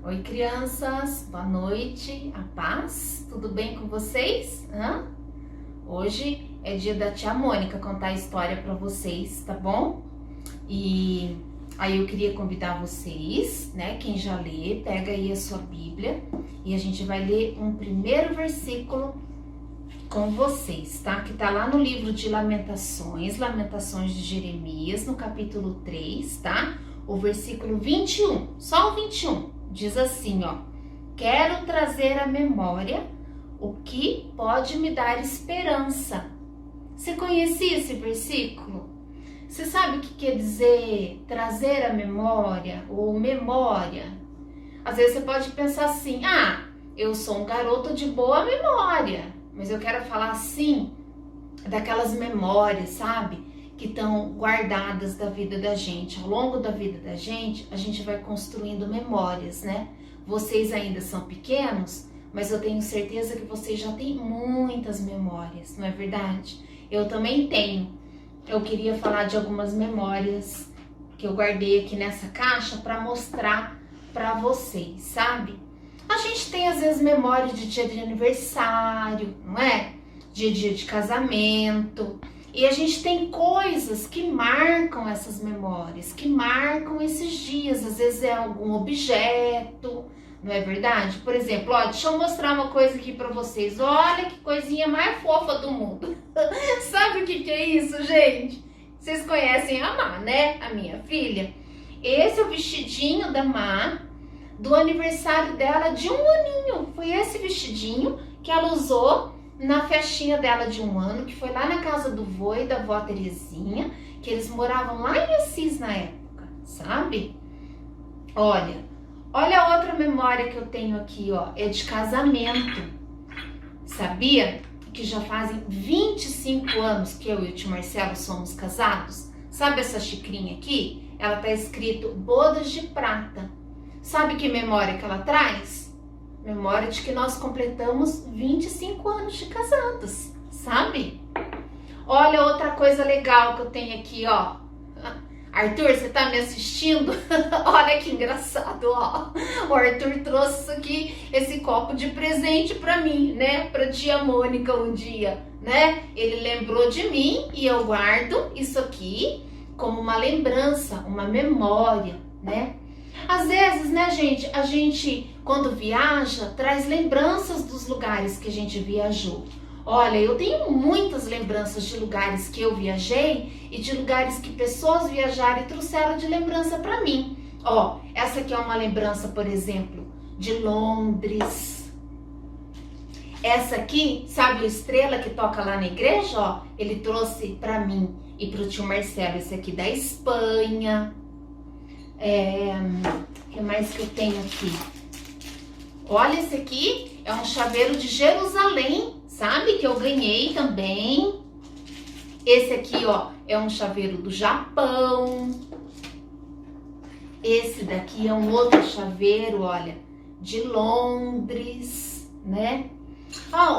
Oi, crianças, boa noite, a paz, tudo bem com vocês? Hoje é dia da tia Mônica contar a história para vocês, tá bom? E aí eu queria convidar vocês, né, quem já lê, pega aí a sua Bíblia e a gente vai ler um primeiro versículo com vocês, tá? Que tá lá no livro de Lamentações de Jeremias, no capítulo 3, tá? O versículo 21, só o 21. Diz assim, ó: quero trazer à memória o que pode me dar esperança. Você conhecia esse versículo? Você sabe o que quer dizer trazer à memória ou memória? Às vezes você pode pensar assim, eu sou um garoto de boa memória, mas eu quero falar assim, daquelas memórias, sabe? Que estão guardadas da vida da gente. Ao longo da vida da gente, a gente vai construindo memórias, né? Vocês ainda são pequenos, mas eu tenho certeza que vocês já têm muitas memórias, não é verdade? Eu também tenho. Eu queria falar de algumas memórias que eu guardei aqui nessa caixa para mostrar para vocês, sabe? A gente tem às vezes memória de dia de aniversário, não é? De dia de casamento. E a gente tem coisas que marcam essas memórias, que marcam esses dias. Às vezes é algum objeto, não é verdade? Por exemplo, ó, deixa eu mostrar uma coisa aqui pra vocês. Olha que coisinha mais fofa do mundo. Sabe o que é isso, gente? Vocês conhecem a Má, né? A minha filha. Esse é o vestidinho da Má, do aniversário dela de 1 aninho. Foi esse vestidinho que ela usou na festinha dela de 1 ano, que foi lá na casa do vô e da vó Terezinha, que eles moravam lá em Assis na época, sabe? Olha a outra memória que eu tenho aqui, ó, é de casamento. Sabia que já fazem 25 anos que eu e o tio Marcelo somos casados? Sabe essa xicrinha aqui? Ela tá escrito bodas de prata. Sabe que memória que ela traz? Memória de que nós completamos 25 anos de casados, sabe? Olha outra coisa legal que eu tenho aqui, ó. Arthur, você tá me assistindo? Olha que engraçado, ó. O Arthur trouxe isso aqui, esse copo de presente pra mim, né? Pra tia Mônica um dia, né? Ele lembrou de mim e eu guardo isso aqui como uma lembrança, uma memória, né? Às vezes, né, gente, a gente, quando viaja, traz lembranças dos lugares que a gente viajou. Olha, eu tenho muitas lembranças de lugares que eu viajei e de lugares que pessoas viajaram e trouxeram de lembrança para mim. Ó, essa aqui é uma lembrança, por exemplo, de Londres. Essa aqui, sabe a estrela que toca lá na igreja? Ó, ele trouxe para mim e para o tio Marcelo. Esse aqui da Espanha. O que mais que eu tenho aqui? Olha, esse aqui é um chaveiro de Jerusalém, sabe? Que eu ganhei também. Esse aqui, ó, é um chaveiro do Japão. Esse daqui é um outro chaveiro, olha, de Londres, né?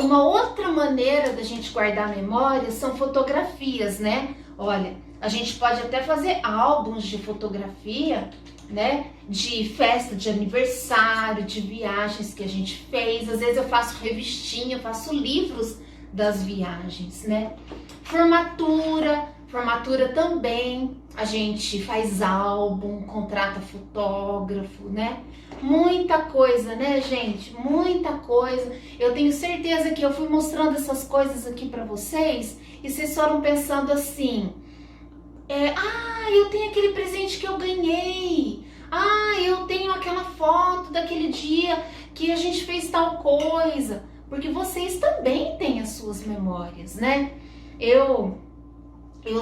Uma outra maneira da gente guardar memórias são fotografias, né? Olha, a gente pode até fazer álbuns de fotografia, né? De festa de aniversário, de viagens que a gente fez. Às vezes eu faço revistinha, faço livros das viagens, né? Formatura também. A gente faz álbum, contrata fotógrafo, né? Muita coisa, né, gente? Muita coisa. Eu tenho certeza que eu fui mostrando essas coisas aqui pra vocês e vocês foram pensando assim: eu tenho aquele presente que eu ganhei. Eu tenho aquela foto daquele dia que a gente fez tal coisa. Porque vocês também têm as suas memórias, né? Eu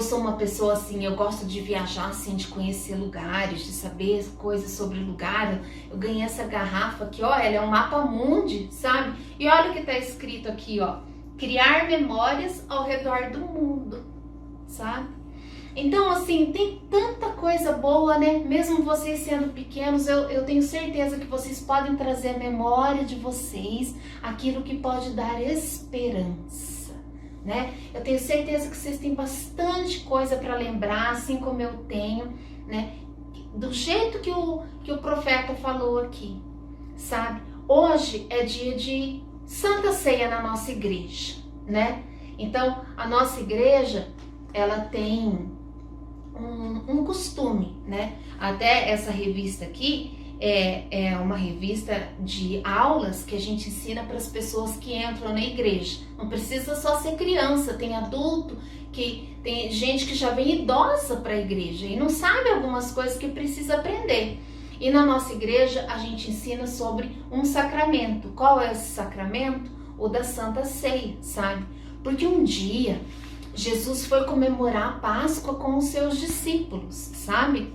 sou uma pessoa assim, eu gosto de viajar assim, de conhecer lugares, de saber coisas sobre lugar. Eu ganhei essa garrafa aqui, ó, ela é um mapa mundi, sabe? E olha o que tá escrito aqui, ó: criar memórias ao redor do mundo, sabe? Então, assim, tem tanta coisa boa, né? Mesmo vocês sendo pequenos, eu tenho certeza que vocês podem trazer à memória de vocês aquilo que pode dar esperança, né? Eu tenho certeza que vocês têm bastante coisa para lembrar, assim como eu tenho, né? Do jeito que o profeta falou aqui. sabe? Hoje é dia de Santa Ceia na nossa igreja, né? Então, a nossa igreja, ela tem um costume, né? Até essa revista aqui é uma revista de aulas que a gente ensina para as pessoas que entram na igreja. Não precisa só ser criança, tem adulto, tem gente que já vem idosa para a igreja e não sabe algumas coisas que precisa aprender. E na nossa igreja a gente ensina sobre um sacramento. Qual é esse sacramento? O da Santa Ceia, sabe? Porque um dia Jesus foi comemorar a Páscoa com os seus discípulos, sabe?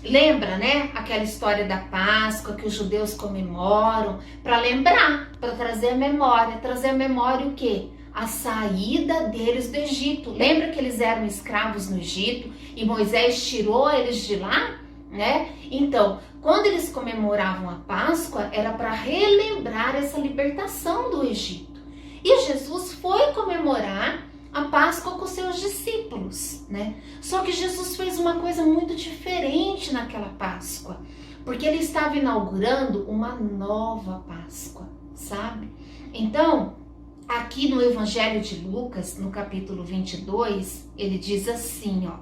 Lembra, né? Aquela história da Páscoa que os judeus comemoram para lembrar, para trazer a memória. Trazer a memória o quê? A saída deles do Egito. Lembra que eles eram escravos no Egito e Moisés tirou eles de lá, né? Então, quando eles comemoravam a Páscoa, era para relembrar essa libertação do Egito. E Jesus foi comemorar a Páscoa com seus discípulos, né? Só que Jesus fez uma coisa muito diferente naquela Páscoa, porque ele estava inaugurando uma nova Páscoa, sabe? Então, aqui no Evangelho de Lucas, no capítulo 22, ele diz assim, ó,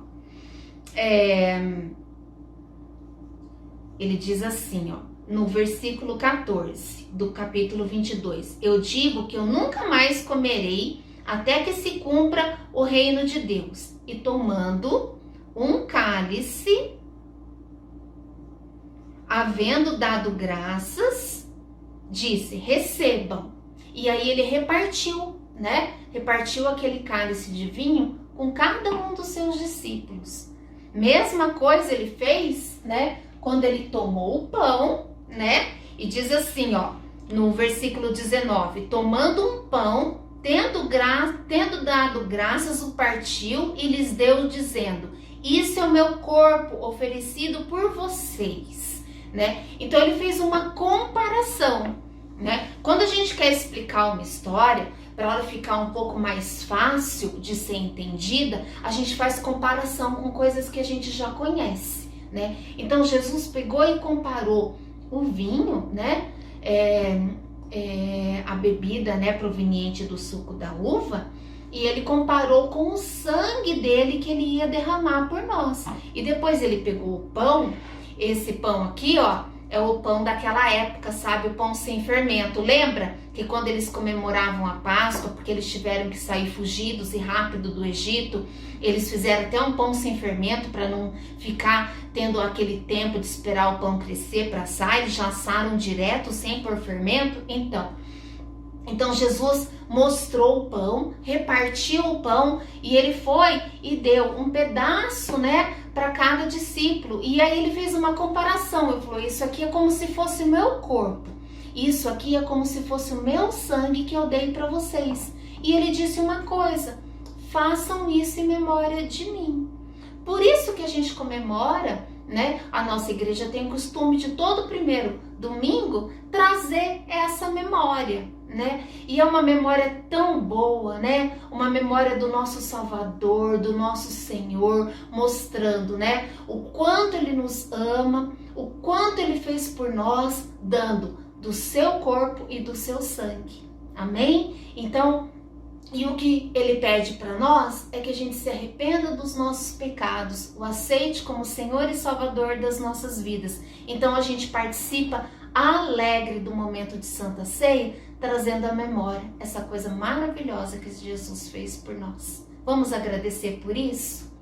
ele diz assim, ó, no versículo 14 do capítulo 22, eu digo que eu nunca mais comerei até que se cumpra o reino de Deus. E tomando um cálice, havendo dado graças, disse, recebam. E aí ele repartiu, né? Repartiu aquele cálice de vinho com cada um dos seus discípulos. Mesma coisa ele fez, né? Quando ele tomou o pão, né? E diz assim, ó, no versículo 19, tomando um pão, tendo dado graças, o partiu e lhes deu, dizendo, isso é o meu corpo oferecido por vocês, né? Então ele fez uma comparação, né? Quando a gente quer explicar uma história, para ela ficar um pouco mais fácil de ser entendida, a gente faz comparação com coisas que a gente já conhece, né? Então Jesus pegou e comparou o vinho, né? A bebida, né, proveniente do suco da uva, e ele comparou com o sangue dele que ele ia derramar por nós. E depois ele pegou o pão, esse pão aqui, ó, é o pão daquela época, sabe, o pão sem fermento. Lembra que quando eles comemoravam a Páscoa, porque eles tiveram que sair fugidos e rápido do Egito, eles fizeram até um pão sem fermento para não ficar tendo aquele tempo de esperar o pão crescer para assar, eles já assaram direto sem pôr fermento. Então Jesus mostrou o pão, repartiu o pão e ele foi e deu um pedaço, né, para cada discípulo. E aí ele fez uma comparação, ele falou, isso aqui é como se fosse o meu corpo, isso aqui é como se fosse o meu sangue que eu dei para vocês. E ele disse uma coisa, façam isso em memória de mim. Por isso que a gente comemora, né? A nossa igreja tem o costume de todo primeiro domingo trazer essa memória, né? E é uma memória tão boa, né? Uma memória do nosso Salvador, do nosso Senhor, mostrando, né? O quanto Ele nos ama, o quanto Ele fez por nós, dando do seu corpo e do seu sangue. Amém? Então, e o que ele pede para nós é que a gente se arrependa dos nossos pecados, o aceite como Senhor e Salvador das nossas vidas. Então a gente participa alegre do momento de Santa Ceia, trazendo à memória essa coisa maravilhosa que Jesus fez por nós. Vamos agradecer por isso?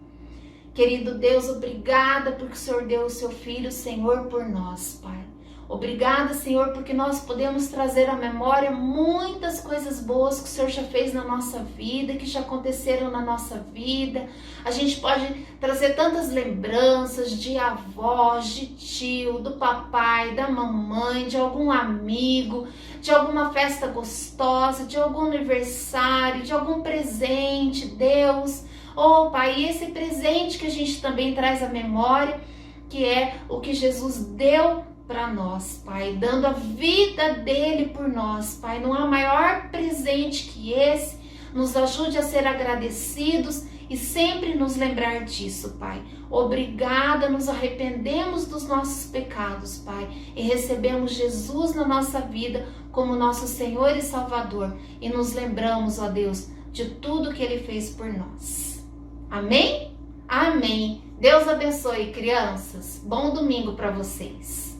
Querido Deus, obrigada porque o Senhor deu o seu Filho, Senhor, por nós, Pai. Obrigada, Senhor, porque nós podemos trazer à memória muitas coisas boas que o Senhor já fez na nossa vida, que já aconteceram na nossa vida. A gente pode trazer tantas lembranças de avós, de tio, do papai, da mamãe, de algum amigo, de alguma festa gostosa, de algum aniversário, de algum presente, Deus. Oh, Pai, esse presente que a gente também traz à memória, que é o que Jesus deu para nós, Pai, dando a vida dele por nós, Pai. Não há maior presente que esse. Nos ajude a ser agradecidos e sempre nos lembrar disso, Pai. Obrigada, nos arrependemos dos nossos pecados, Pai, e recebemos Jesus na nossa vida como nosso Senhor e Salvador, e nos lembramos, ó Deus, de tudo que Ele fez por nós. Amém? Amém. Deus abençoe, crianças. Bom domingo para vocês.